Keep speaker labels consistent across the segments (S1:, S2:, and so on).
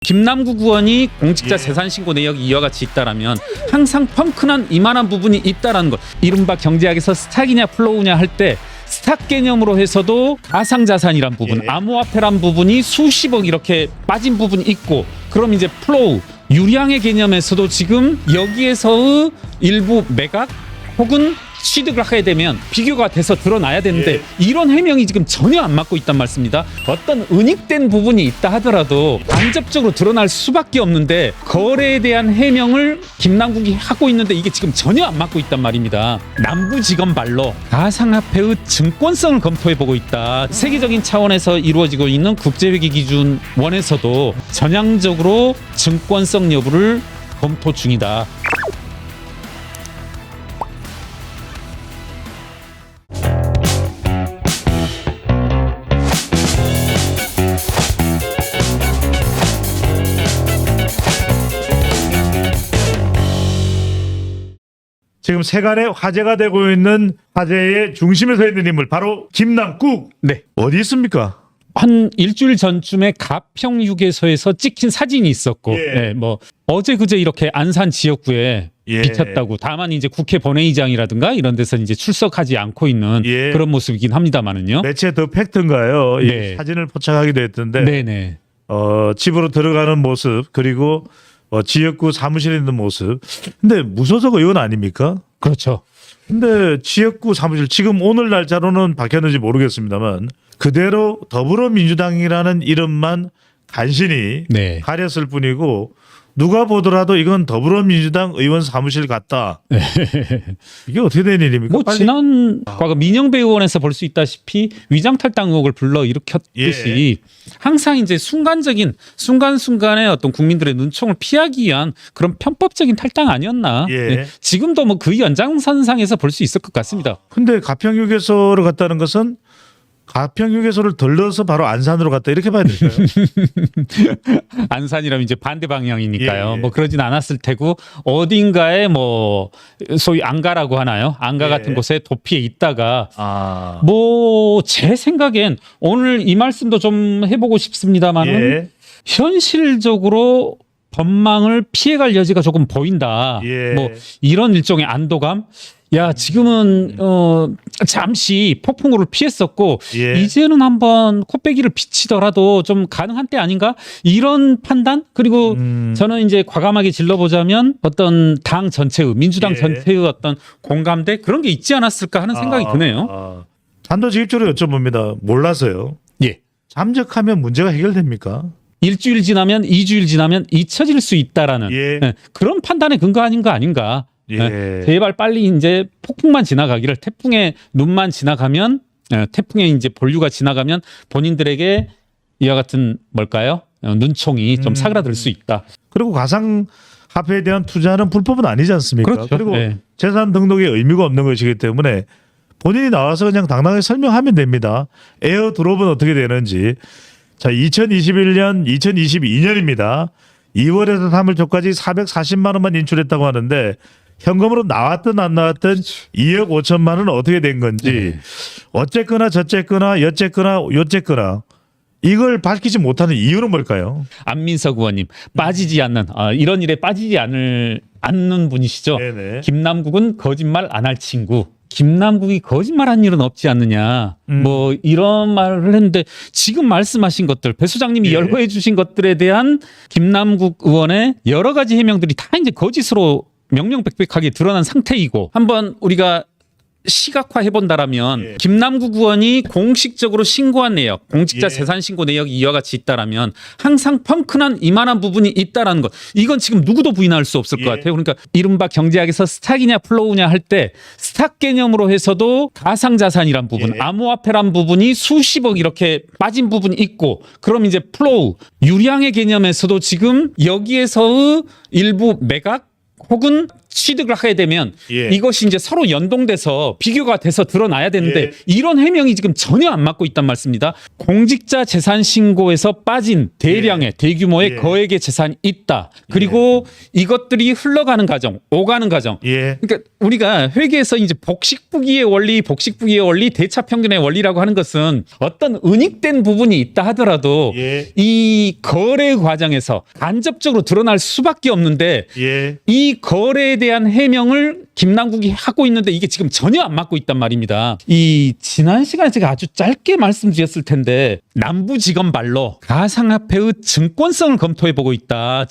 S1: 김남국 의원이 공직자 재산신고 내역이 이와 같이 있다라면 항상 펑크난 이만한 부분이 있다라는 것. 이른바 경제학에서 스탁이냐 플로우냐 할 때 스탁 개념으로 해서도 가상자산이란 부분, 암호화폐란 부분이 수십억 이렇게 빠진 부분이 있고, 그럼 이제 플로우, 유량의 개념에서도 지금 여기에서의 일부 매각 혹은 취득을 하게 되면 비교가 돼서 드러나야 되는데 이런 해명이 지금 전혀 안 맞고 있단 말씀입니다. 어떤 은닉된 부분이 있다 하더라도 간접적으로 드러날 수밖에 없는데 거래에 대한 해명을 김남국이 하고 있는데 이게 지금 전혀 안 맞고 있단 말입니다. 남부지검 발로 가상화폐의 증권성을 검토해보고 있다. 세계적인 차원에서 이루어지고 있는 국제회계 기준 원에서도 전향적으로 증권성 여부를 검토 중이다.
S2: 지금 세간에 화제가 되고 있는 화제의 중심에 서 있는 인물 바로 김남국.
S1: 네.
S2: 어디 있습니까?
S1: 한 일주일 전쯤에 가평유게소에서 찍힌 사진이 있었고, 뭐 어제 그제 이렇게 안산 지역구에 비쳤다고. 다만 이제 국회 본회의장이라든가 이런 데서 이제 출석하지 않고 있는 그런 모습이긴 합니다만은요.
S2: 매체 더 팩트인가요? 이 사진을 포착하기도 했던데.
S1: 네네.
S2: 집으로 들어가는 모습, 그리고 지역구 사무실에 있는 모습. 근데 무소속 의원 아닙니까?
S1: 그렇죠.
S2: 근데 지역구 사무실 지금 오늘 날짜로는 바뀌었는지 모르겠습니다만 그대로 더불어민주당이라는 이름만 간신히 가렸을 뿐이고 누가 보더라도 이건 더불어민주당 의원 사무실 같다. 이게 어떻게 된 일입니까?
S1: 뭐 지난 과거 민영배 의원에서 볼 수 있다시피 위장탈당 의혹을 불러일으켰듯이 항상 이제 순간순간의 어떤 국민들의 눈총을 피하기 위한 그런 편법적인 탈당 아니었나. 지금도 뭐 그 연장선상에서 볼 수 있을 것 같습니다.
S2: 근데 가평유게소를 갔다는 것은 가평유게소를 들러서 바로 안산으로 갔다 이렇게 봐야 될까요?
S1: 안산이라면 이제 반대 방향이니까요. 뭐 그러진 않았을 테고 어딘가에 뭐 소위 안가라고 하나요? 안가 같은 곳에 도피해 있다가 뭐 제 생각엔 오늘 이 말씀도 좀 해보고 싶습니다만은 현실적으로 법망을 피해갈 여지가 조금 보인다. 뭐 이런 일종의 안도감. 야, 지금은 잠시 폭풍우를 피했었고 이제는 한번 코빼기를 비치더라도 좀 가능한 때 아닌가? 이런 판단? 그리고 저는 이제 과감하게 질러보자면 어떤 당 전체의 민주당 전체의 어떤 공감대 그런 게 있지 않았을까 하는 생각이 드네요.
S2: 단도직입적으로 여쭤봅니다. 몰라서요. 잠적하면 문제가 해결됩니까?
S1: 일주일 지나면 2주일 지나면 잊혀질 수 있다라는 그런 판단에 근거하는 거 아닌가? 제발 빨리 이제 폭풍만 지나가기를, 태풍의 눈만 지나가면, 태풍의 이제 본류가 지나가면 본인들에게 이와 같은 뭘까요? 눈총이 좀 사그라들 수 있다.
S2: 그리고 가상화폐에 대한 투자는 불법은 아니지 않습니까?
S1: 그렇죠.
S2: 그리고 재산 등록에 의미가 없는 것이기 때문에 본인이 나와서 그냥 당당하게 설명하면 됩니다. 에어드롭은 어떻게 되는지. 자, 2021년, 2022년입니다. 2월에서 3월 초까지 440만 원만 인출했다고 하는데 현금으로 나왔든 안 나왔든 2억 5천만 원은 어떻게 된 건지 어쨌거나 저쨌거나 여쨌거나 요쨌거나 이걸 밝히지 못하는 이유는 뭘까요?
S1: 안민석 의원님 빠지지 않는 이런 일에 빠지지 않는 분이시죠. 김남국은 거짓말 안 할 친구. 김남국이 거짓말한 일은 없지 않느냐. 뭐 이런 말을 했는데 지금 말씀하신 것들 배 소장님이 열거해 주신 것들에 대한 김남국 의원의 여러 가지 해명들이 다 이제 거짓으로 명명백백하게 드러난 상태이고 한번 우리가 시각화해 본다라면 김남국 의원이 공식적으로 신고한 내역, 공직자 재산신고 내역이 이와 같이 있다라면 항상 펑크난 이만한 부분이 있다라는 것. 이건 지금 누구도 부인할 수 없을 것 같아요. 그러니까 이른바 경제학에서 스탁이냐 플로우냐 할 때 스탁 개념으로 해서도 가상자산이란 부분, 암호화폐란 부분이 수십억 이렇게 빠진 부분이 있고, 그럼 이제 플로우, 유량의 개념에서도 지금 여기에서의 일부 매각 혹은 취득을 하게 되면
S2: 예.
S1: 이것이 이제 서로 연동돼서 비교가 돼서 드러나야 되는데
S2: 예.
S1: 이런 해명이 지금 전혀 안 맞고 있단 말씀입니다. 공직자 재산 신고에서 빠진 대량의 대규모의
S2: 예.
S1: 거액의 재산이 있다. 그리고 이것들이 흘러가는 과정, 오가는 과정.
S2: 예.
S1: 그러니까 우리가 회계에서 이제 복식부기의 원리, 대차평균의 원리라고 하는 것은 어떤 은닉된 부분이 있다 하더라도
S2: 예.
S1: 이 거래 과정에서 간접적으로 드러날 수밖에 없는데
S2: 예.
S1: 이 거래에 대한 해명을 김남국이 하고 있는데 이게 지금 전혀 안 맞고 있단 말입니다. 이 지난 시간에 제가 아주 짧게 말씀드렸을 텐데 남부지검 발로 가상화폐의 증권성을 검토해 보고 있다.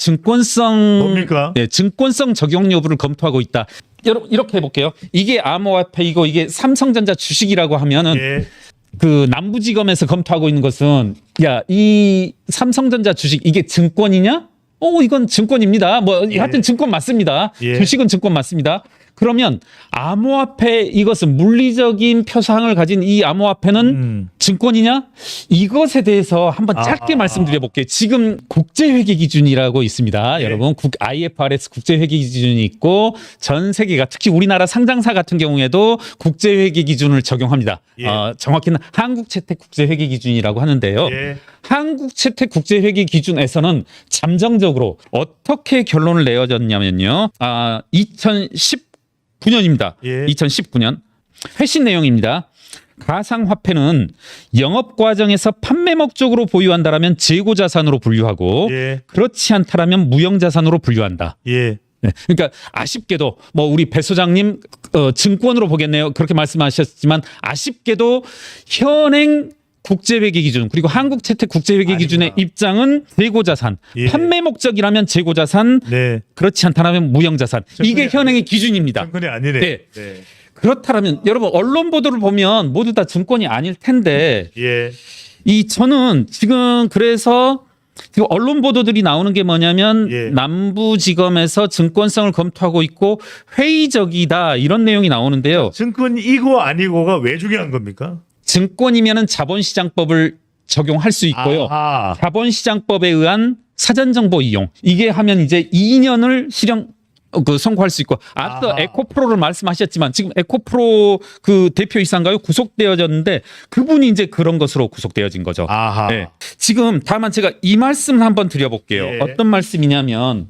S2: 뭡니까?
S1: 네, 증권성 적용 여부를 검토하고 있다. 여러분 이렇게 해볼게요. 이게 암호화폐이고 이게 삼성전자 주식이라고 하면은
S2: 예.
S1: 그 남부지검에서 검토하고 있는 것은 야, 이 삼성전자 주식 이게 증권이냐? 이건 증권입니다. 뭐 하여튼 증권 맞습니다.
S2: 예.
S1: 주식은 증권 맞습니다. 그러면 암호화폐 이것은 물리적인 표상을 가진 이 암호화폐는 증권이냐? 이것에 대해서 한번 짧게 말씀드려 볼게요. 지금 국제회계 기준이라고 있습니다.
S2: 예.
S1: 여러분 IFRS 국제회계 기준이 있고 전 세계가 특히 우리나라 상장사 같은 경우에도 국제회계 기준을 적용합니다.
S2: 예.
S1: 정확히는 한국채택국제회계 기준이라고 하는데요.
S2: 예.
S1: 한국채택국제회계 기준에서는 잠정적으로 어떻게 결론을 내어졌냐면요. 2019년입니다.
S2: 예.
S1: 2019년 회신 내용입니다. 가상화폐는 영업 과정에서 판매 목적으로 보유한다라면 재고 자산으로 분류하고
S2: 예.
S1: 그렇지 않다라면 무형 자산으로 분류한다.
S2: 예.
S1: 네. 그러니까 아쉽게도 뭐 우리 배 소장님 증권으로 보겠네요. 그렇게 말씀하셨지만 아쉽게도 현행 국제회계 기준 그리고 한국채택국제회계 기준의 입장은 재고자산,
S2: 예.
S1: 판매 목적이라면 재고자산,
S2: 네.
S1: 그렇지 않다면 무형자산. 이게 현행의 기준입니다.
S2: 증권이 아니네.
S1: 네.
S2: 네.
S1: 그렇다면 여러분 언론 보도를 보면 모두 다 증권이 아닐 텐데
S2: 예.
S1: 저는 지금 그래서 지금 언론 보도들이 나오는 게 뭐냐면
S2: 예.
S1: 남부지검에서 증권성을 검토하고 있고 회의적이다 이런 내용이 나오는데요.
S2: 증권이고 아니고가 왜 중요한 겁니까?
S1: 증권이면은 자본시장법을 적용할 수 있고요.
S2: 아하.
S1: 자본시장법에 의한 사전정보 이용 이게 하면 이제 2년을 선고할 수 있고 앞서
S2: 아하.
S1: 에코프로를 말씀하셨지만 지금 에코프로 그 대표이사인가요? 구속되어졌는데 그분이 이제 그런 것으로 구속되어진 거죠.
S2: 아하.
S1: 네. 지금 다만 제가 이 말씀을 한번 드려볼게요.
S2: 예.
S1: 어떤 말씀이냐면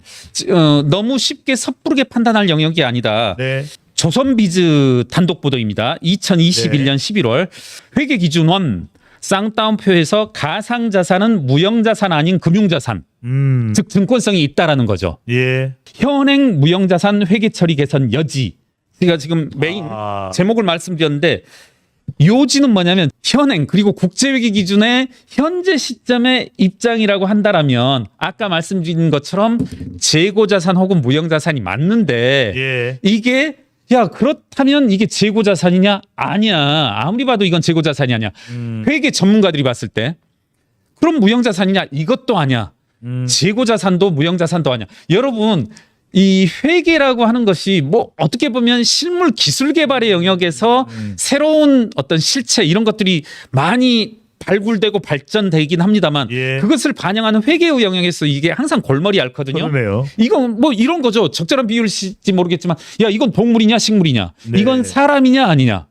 S1: 너무 쉽게 섣부르게 판단할 영역이 아니다.
S2: 네.
S1: 조선비즈 단독 보도입니다. 2021년 11월 회계기준원 쌍따옴표에서 가상자산은 무형자산 아닌 금융자산, 즉 증권성이 있다라는 거죠.
S2: 예.
S1: 현행 무형자산 회계처리 개선 여지. 제가 지금 메인 제목을 말씀드렸는데 요지는 뭐냐면 현행 그리고 국제회계 기준의 현재 시점의 입장이라고 한다라면 아까 말씀드린 것처럼 재고자산 혹은 무형자산이 맞는데
S2: 예.
S1: 이게 그렇다면 이게 재고자산이냐? 아니야. 아무리 봐도 이건 재고자산이 아니야. 회계 전문가들이 봤을 때 그럼 무형자산이냐? 이것도 아니야. 재고자산도 무형자산도 아니야. 여러분 이 회계라고 하는 것이 뭐 어떻게 보면 실물 기술 개발의 영역에서 새로운 어떤 실체 이런 것들이 많이 발굴되고 발전되긴 합니다만
S2: 예.
S1: 그것을 반영하는 회계의 영역에서 이게 항상 골머리 앓거든요.
S2: 그러네요.
S1: 이건 뭐 이런 거죠. 적절한 비율일지 모르겠지만 이건 동물이냐 식물이냐
S2: 네.
S1: 이건 사람이냐 아니냐.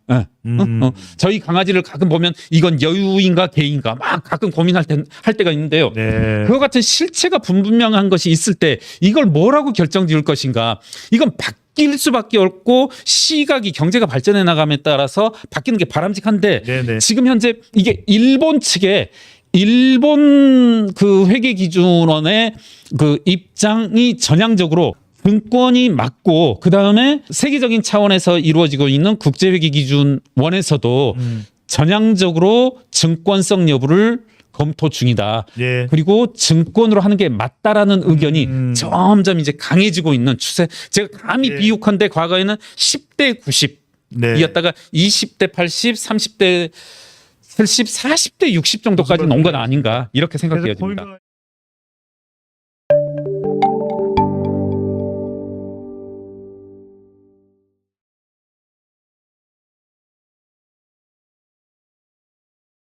S1: 저희 강아지를 가끔 보면 이건 여우인가 개인가 막 가끔 고민할 때가 있는데요.
S2: 네.
S1: 그와 같은 실체가 분명한 것이 있을 때 이걸 뭐라고 결정지을 것인가. 이건 바뀔 수밖에 없고 시각이 경제가 발전해 나감에 따라서 바뀌는 게 바람직한데
S2: 네네.
S1: 지금 현재 이게 일본 측의 일본 그 회계기준원의 그 입장이 전향적으로 증권이 맞고 그 다음에 세계적인 차원에서 이루어지고 있는 국제회계기준원에서도 전향적으로 증권성 여부를 검토 중이다.
S2: 예.
S1: 그리고 증권으로 하는 게 맞다라는 의견이 점점 이제 강해지고 있는 추세. 제가 감히
S2: 예.
S1: 비유컨대 과거에는 10대 90
S2: 네.
S1: 이었다가 20대 80, 30대 70, 40대 60 정도까지 온 건 아닌가 이렇게 생각되어집니다.